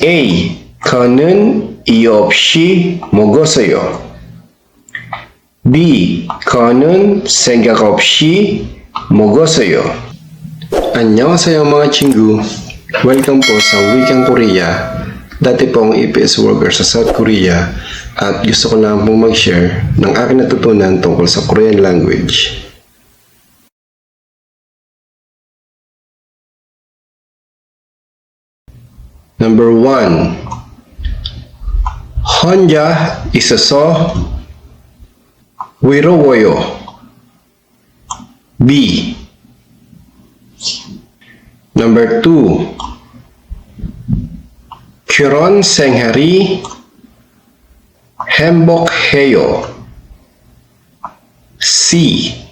A. 그는 이유 없이 먹었어요. B. 그는 생각 없이 먹었어요. 안녕하세요 mga 친구. Welcome po sa Wikang Korea. Dati po akong EPS worker sa South Korea at gusto ko lang pong mag-share ng aking natutunan tungkol sa Korean language. Number 1. 혼자 있어서 외로워요. B. Number 2. 결혼 생활이 행복해요. C.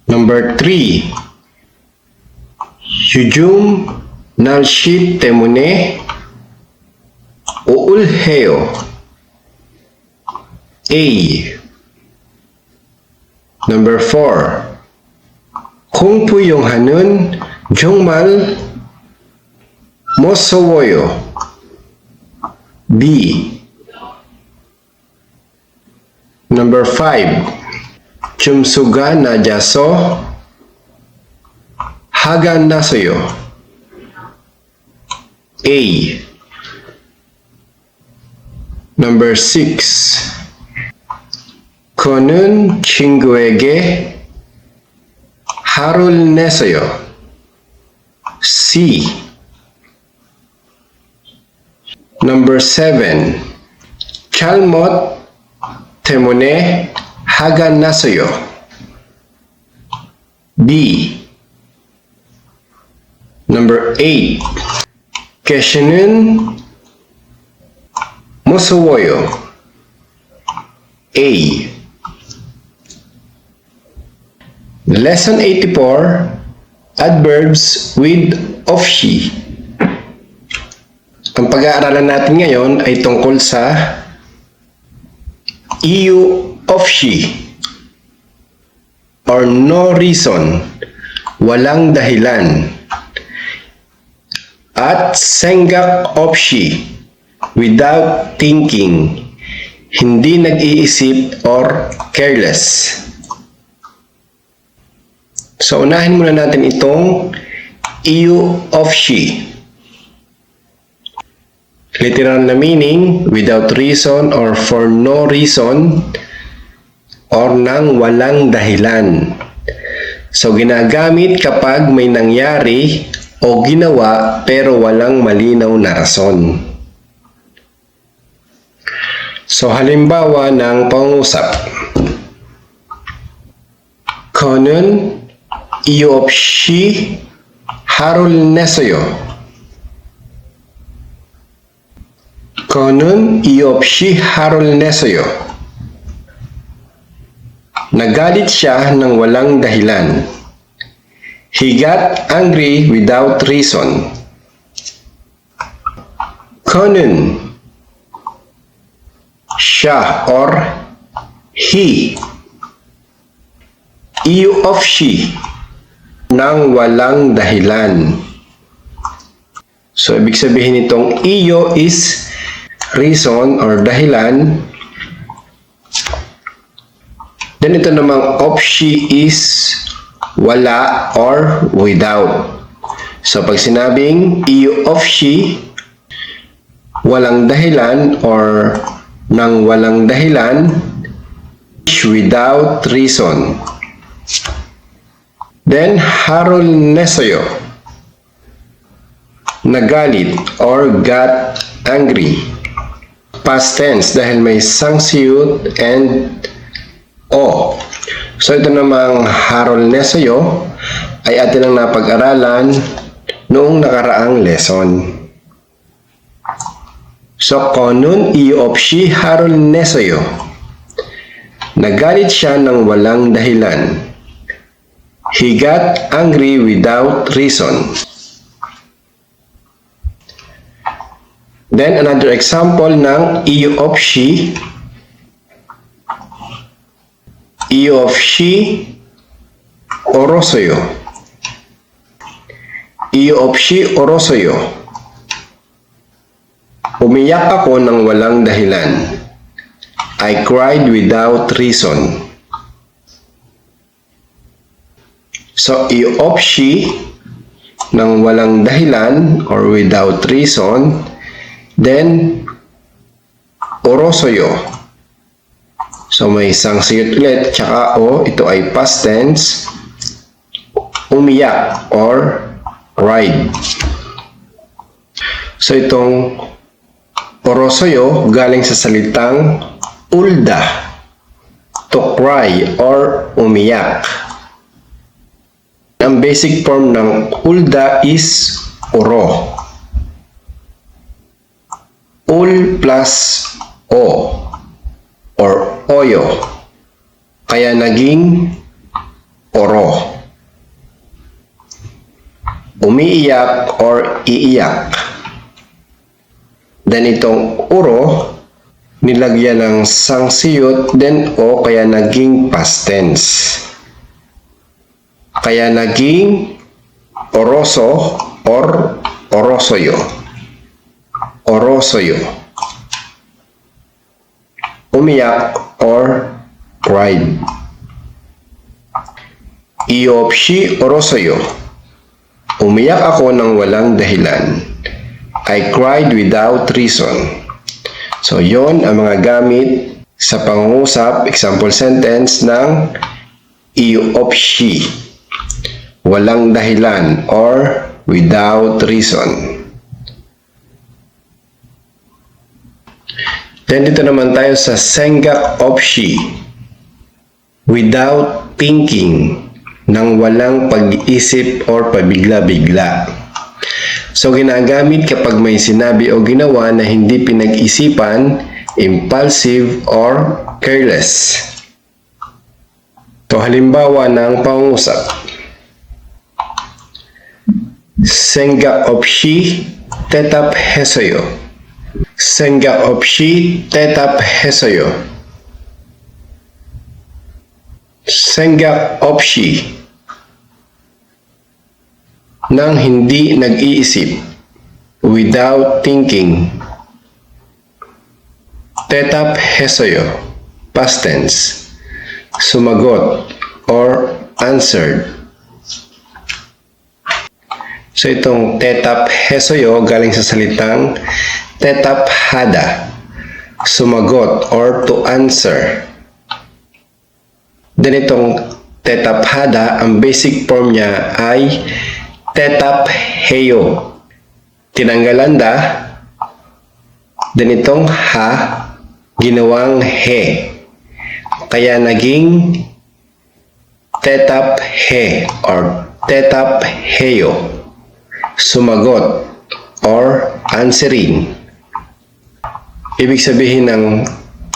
Number 3. 요즘 날씨 때문에 우울해요. A. Number 4. 공부 영화는 정말 무서워요. B. Number 5. 점수가 낮아서 화가 났어요. A. Number 6. 그는 친구에게 화를 냈어요. C. Number 7. 잘못 때문에 화가 났어요. B. Number 8. 계시는 무서워요. A. Lesson 84. Adverbs with of-she. Ang pag-aaralan natin ngayon ay tungkol sa EU of-she or no reason, walang dahilan, at senggak of-she, without thinking, hindi nag-iisip or careless. So, unahin muna natin itong EU of-she. Literal na meaning, without reason or for no reason or nang walang dahilan. So, ginagamit kapag may nangyari o ginawa pero walang malinaw na rason. So, halimbawa ng pangusap. 그는 이유 없이 화를 냈어요. 그는 이유 없이 화를 냈어요. Nagalit siya ng walang dahilan. He got angry without reason. 그는 siya or he. 이유 없이 nang walang dahilan. So, ibig sabihin nitong iyo is reason or dahilan. Then ito namang of-she is wala or without. So pag sinabing iyo of-she, walang dahilan or nang walang dahilan, without reason. Then harol nesoyo, nagalit or got angry. Past tense dahil may sangsiyut and o. So ito namang harol nesoyo ay atin ang napag-aralan noong nakaraang lesson. So konun iyo of-she harol nesoyo. Nagalit siya ng walang dahilan. He got angry without reason. Then another example ng iyo of-she. Iyo of-she orosoyo. Iyo 없이 울었어요. Umiyak ako ng walang dahilan. I cried without reason. So, iyo 없이 ng walang dahilan or without reason, then 울었어요. So, may isang siyot ulit, tsaka o, ito ay past tense, umiyak or cried. So, itong 울었어요 galing sa salitang ulda, to cry or umiyak. Ang basic form ng ulda is uro. Ul plus o or oyo. Kaya naging oro. Umiiyak or iiyak. Then itong uro, nilagyan ng sangsiyot, then o, kaya naging past tense. Kaya naging oroso or orosoyo. Orosoyo. Umiyak or cried. Iyo 없이 울었어요. Umiyak ako ng walang dahilan. I cried without reason. So, yon ang mga gamit sa pangungusap, example sentence ng iyo 없이. Walang dahilan or without reason. Then dito naman tayo sa 생각 없이, without thinking, nang walang pag-iisip or pabigla-bigla. So ginagamit kapag may sinabi o ginawa na hindi pinag-isipan, impulsive or careless. To halimbawa ng pangungusap. 생각 없이 대답했어요. 생각 없이 대답했어요. 생각 없이 nang hindi nag-iisip, without thinking. 대답했어요, past tense. Sumagot or answered. So itong 대답했어요 galing sa salitang 대답하다, sumagot or to answer. Then itong 대답하다, ang basic form niya ay 대답해요. Tinanggalan da, then itong ha, ginawang he. Kaya naging 대답해 or 대답해요. Sumagot or answering. Ibig sabihin ng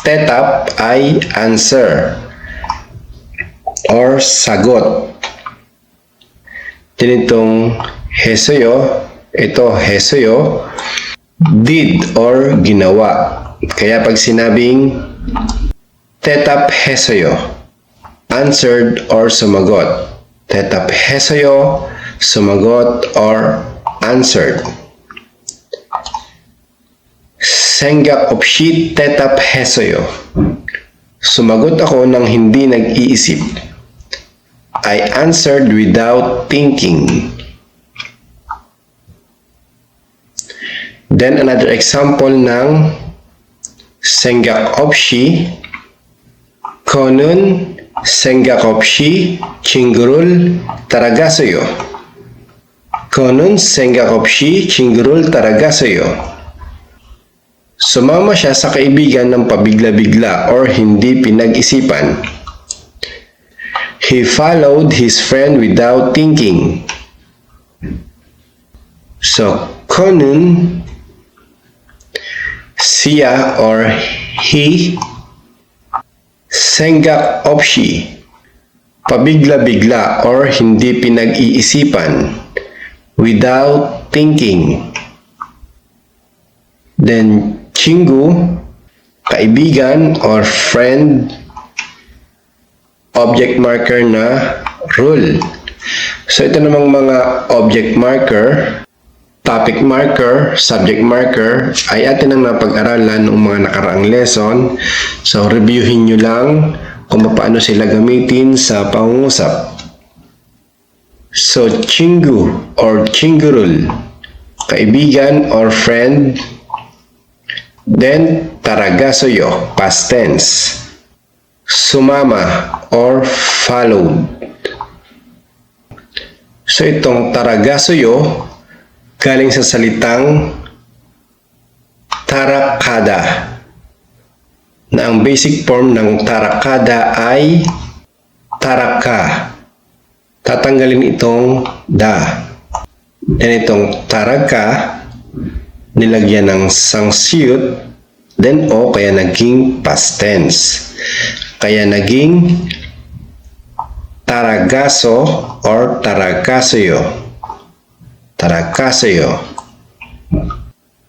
대답 ay answer or sagot. Tinitong 했어요, ito 했어요, did or ginawa. Kaya pag sinabing 대답했어요, answered or sumagot. 대답했어요, sumagot or answered. 생각 없이 대답했어요. Sumagot ako nang hindi nag-iisip. I answered without thinking. Then another example ng 생각 없이. 저는 생각 없이 친구를 따라갔어요. 저는 생각 없이 친구를 따라갔어요. Sumama siya sa kaibigan ng pabigla-bigla or hindi pinag-isipan. He followed his friend without thinking. So, 저는 siya or he 생각 없이 pabigla-bigla or hindi pinag-iisipan without thinking. Then, 친구, kaibigan or friend, object marker na rule. So ito namang mga object marker, topic marker, subject marker ay atin ang napag-aralan noong mga nakaraang lesson. So reviewin nyo lang kung paano sila gamitin sa pangungusap. So chingu or chingurul, kaibigan or friend. Then taragasoyo, past tense. Sumama or followed. So itong taragasoyo galing sa salitang tarakada, na ang basic form ng tarakada ay taraka. Tatanggalin itong da. Then itong taraka, nilagyan ng sangsiyut, then o, kaya naging past tense. Kaya naging taragaso or taragasoyo. Taragasoyo.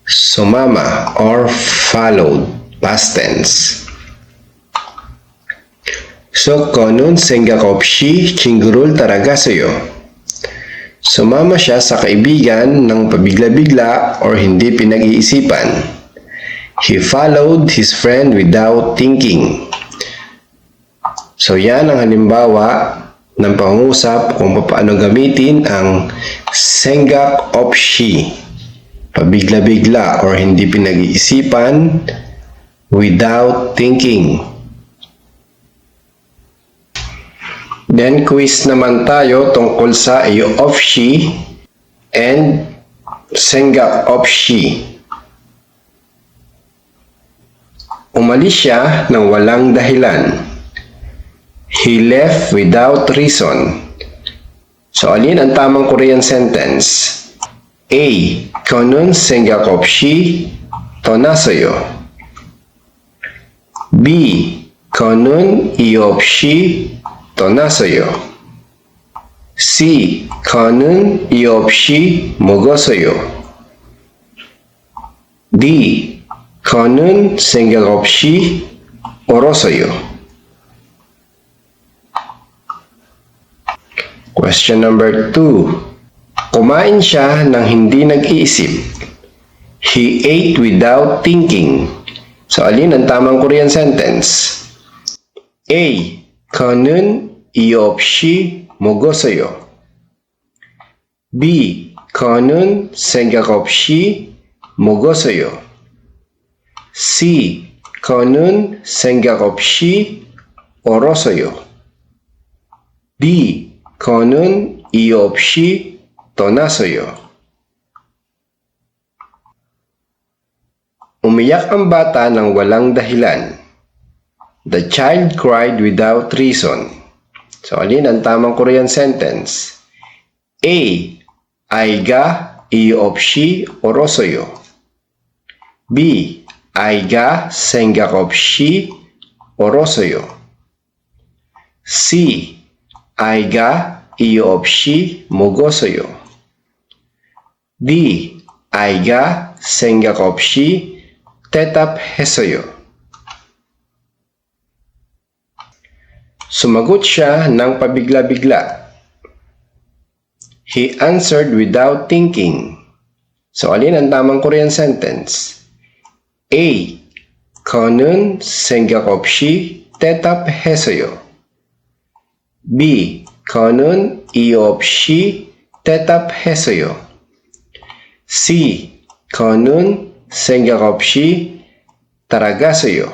Sumama or followed, past tense. So, konun senggakop shi chingurul taragasoyo. Sumama siya sa kaibigan ng pabigla-bigla or hindi pinag-iisipan. He followed his friend without thinking. So, yan ang halimbawa ng pangungusap kung paano gamitin ang senggak of shi, pabigla-bigla or hindi pinag-iisipan, without thinking. Then quiz naman tayo tungkol sa iyo of shi and senggak of shi. Umalis siya ng walang dahilan. He left without reason. So, alin ang tamang Korean sentence? A. Konun senggak of shi tonasoyo. B. Konun iyo of shi tonasoyo. C. Konun iyo of shi mogosoyo. D. Konun senggak of shi orosoyo. Question number 2. Kumain siya nang hindi nag-iisip. He ate without thinking. So, alin ang tamang Korean sentence? A. Konun iyo of shi mogosoyo. B. Konun senggak of shi mogosoyo. C. Konun senggak of shi orosoyo. D. Konun iyo of shi tonasoyo. Umiyak ang bata ng walang dahilan. The child cried without reason. So, alin ang tamang Korean sentence? A. Aiga iyo of shi orosoyo. B. Aiga senggak of shi orosoyo. C. Aiga iyo of shi mogosoyo. D. Aiga senggak of shi tetap hesoyo. Sumagot siya ng pabigla-bigla. He answered without thinking. So, alin ang tamang Korean sentence? A. Konun senggak of shi tetap hesoyo. B. Konun iyo of shi tetap hesoyo. C. Konun senggak of shi taragasoyo.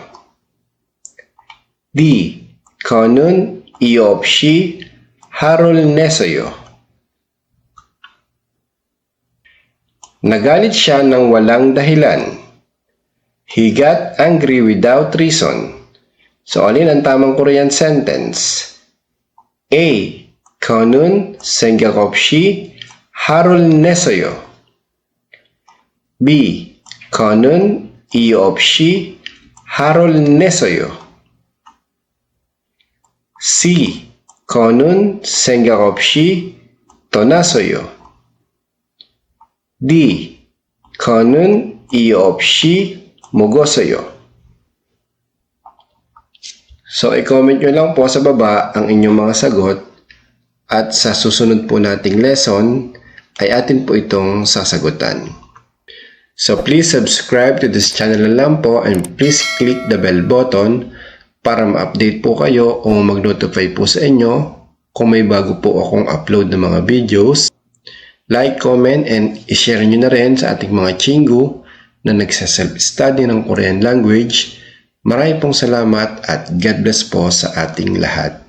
D. Konun iyo of shi harol nesoyo. Nagalit siya ng walang dahilan. He got angry without reason. So, alin ang tamang Korean sentence? A. Konun senggak of shi harol nesoyo. B. Konun iyo of shi harol nesoyo. C. Konun senggak of shi tonasoyo. D. Konun iyo of shi mogosoyo. So, i-comment nyo lang po sa baba ang inyong mga sagot At sa susunod po nating lesson ay atin po itong sasagutan. So please subscribe to this channel na lang po and please click the bell button para ma-update po kayo o mag-notify po sa inyo kung may bago po akong upload ng mga videos. Like, comment, and i-share nyo na rin sa ating mga chingu na nagsa-self-study ng Korean language. Maraming pong salamat at God bless po sa ating lahat.